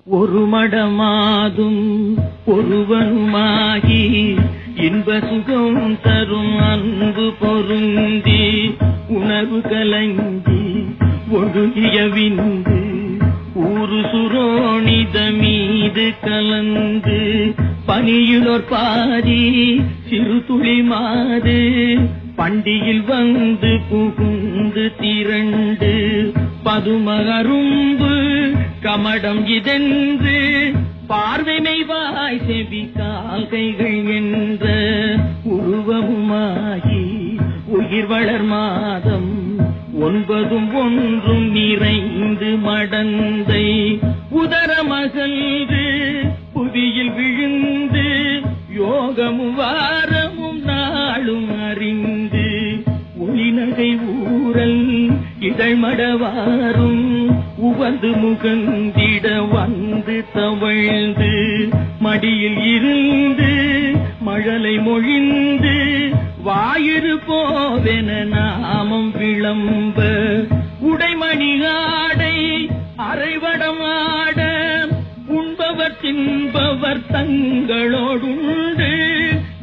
ஒரு மடமாதும் ஒருவனுமாகி இன்ப சுகம் தரும் அன்பு பொருந்தி உணர்வு கலங்கி ஒழுகிய விந்து ஊரு சுரோணித மீது கலந்து பனியுளோர் பாதி சிறு துளி மாது பண்டியில் வந்து புகுந்து திரண்டு பதுமகரும்பு கமடம் இதென்று பார்வைமை வாய் செவி கால்கைகள் என்ற உருவமுமாகி உயிர் வளர் மாதம் 9 ஒன்றும் நிறைந்து மடந்தை உதரமகன்று புவியில் விழுந்து யோகமும் வாரமும் நாளும் அறிந்து ஒளிநகை ஊரல் இதழ்மடவாரும் உவந்து முகந்திட வந்து தவழ்ந்து மடியில் இருந்து மழலை மொழிந்து வாயிறு போவென நாமம் விளம்ப உடைமணி ஆடை அரைவடம் ஆட உண்பவர் தின்பவர் தங்களோடுண்டு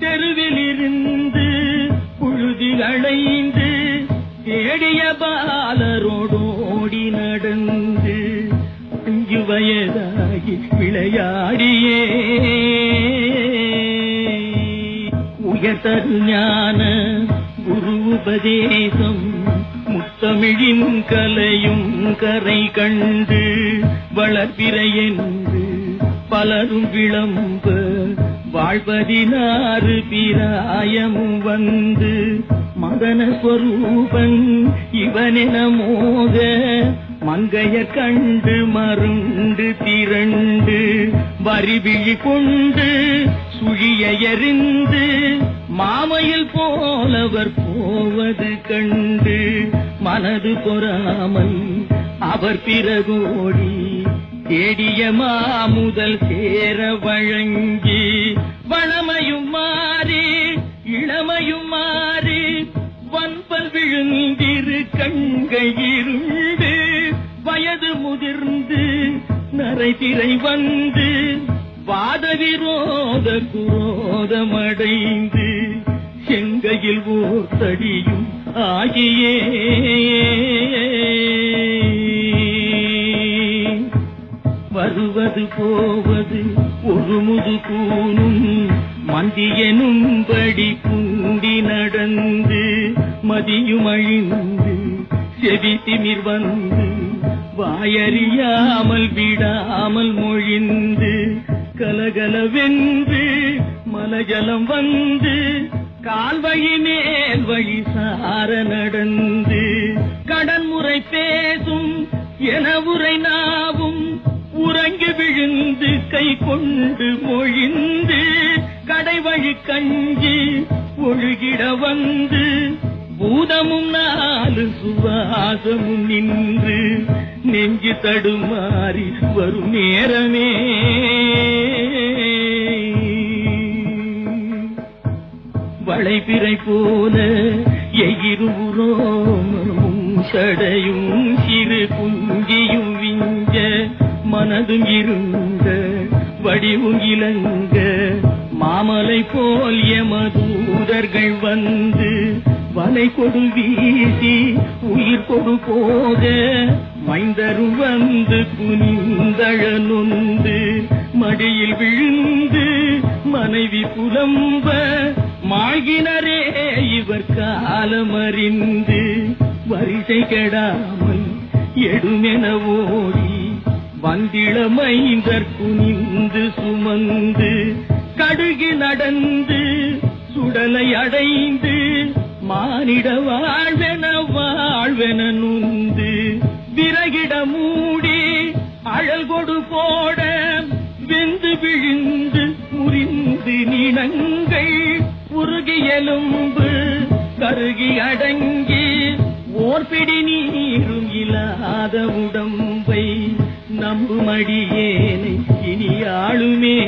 தெருவில் இருந்து புழுதி அடைந்து தேடிய பாலரோடோடி நடந்து 5 வயதாகி விளையாடியே உயர்தரு ஞான குரு உபதேசம் முத்தமிழின் கலையும் கரை கண்டு வளர்பிறை என்று பலரும் விளம்ப வாழ்வதினாறு பிராயமும் வந்து மதன ஸ்வரூபன் இவனென மோக மங்கைய கண்டு மருண்டு திரண்டு வரிவிழி கொண்டு சுழிய எறிந்து மாமையில் போலவர் போவது கண்டு மனது பொறாமல் அவர் பிறகோடி தேடிய மாமுதல் சேர வழங்கி வளமையும் மாறி இளமையும் மாறி வன்பல் விழுந்திரு கண்கள் இருண்டு வயது முதிர்ந்து நரை திரை வந்து வாத விரோத குரோதமடைந்து செங்கையில் ஓர் தடியும் ஆகியே வருவது போவது ஒரு முது கூனும் மந்தியனும்படி குண்டி நடந்து மதியும் அழிந்து செவி திமிர் வந்து வாயறியாமல் விடாமல் மொழிந்து கலகலவென்று மலஜலம் வந்து கால்வழி மேல் வழி சார நடந்து கடன்முறை பேசும் என உரை நாவும் உறங்கி விழுந்து கை கொண்டு மொழிந்து கடைவழி கஞ்சி ஒழுகிட வந்து பூதமும் 4 சுவாசமும் நின்று நெஞ்சு தடுமாறி வரும் நேரமே வளைபிறை போல எகிருரோமும் சடையும் சிறு குஞ்சியும் விஞ்ச மனதும் இருந்த வடிவும் இலங்க மாமலை போல் எமதூதர்கள் வந்து வலை கொடு வீசி உயிர் கொடு போக மைந்தரும் வந்து குனிந்தழ நொந்து மடியில் விழுந்து மனைவி புலம்ப மாகினரே இவர் காலமறிந்து வரிசை கெடாமல் எடுமென ஓடி வந்திள மைந்தர் குனிந்து சுமந்து கடுகு நடந்து சுடலை அடைந்து மானிட வாழ்வென நுந்து விறகிட மூடி அழல் கொடு போட வெந்து விழுந்து முறிந்து நினங்கள் உருகி எலும்பு கருகி அடங்கி ஓர்பிடி நீரும் இல்லாத உடம்பை நம்புமடியேனை இனி ஆளுமே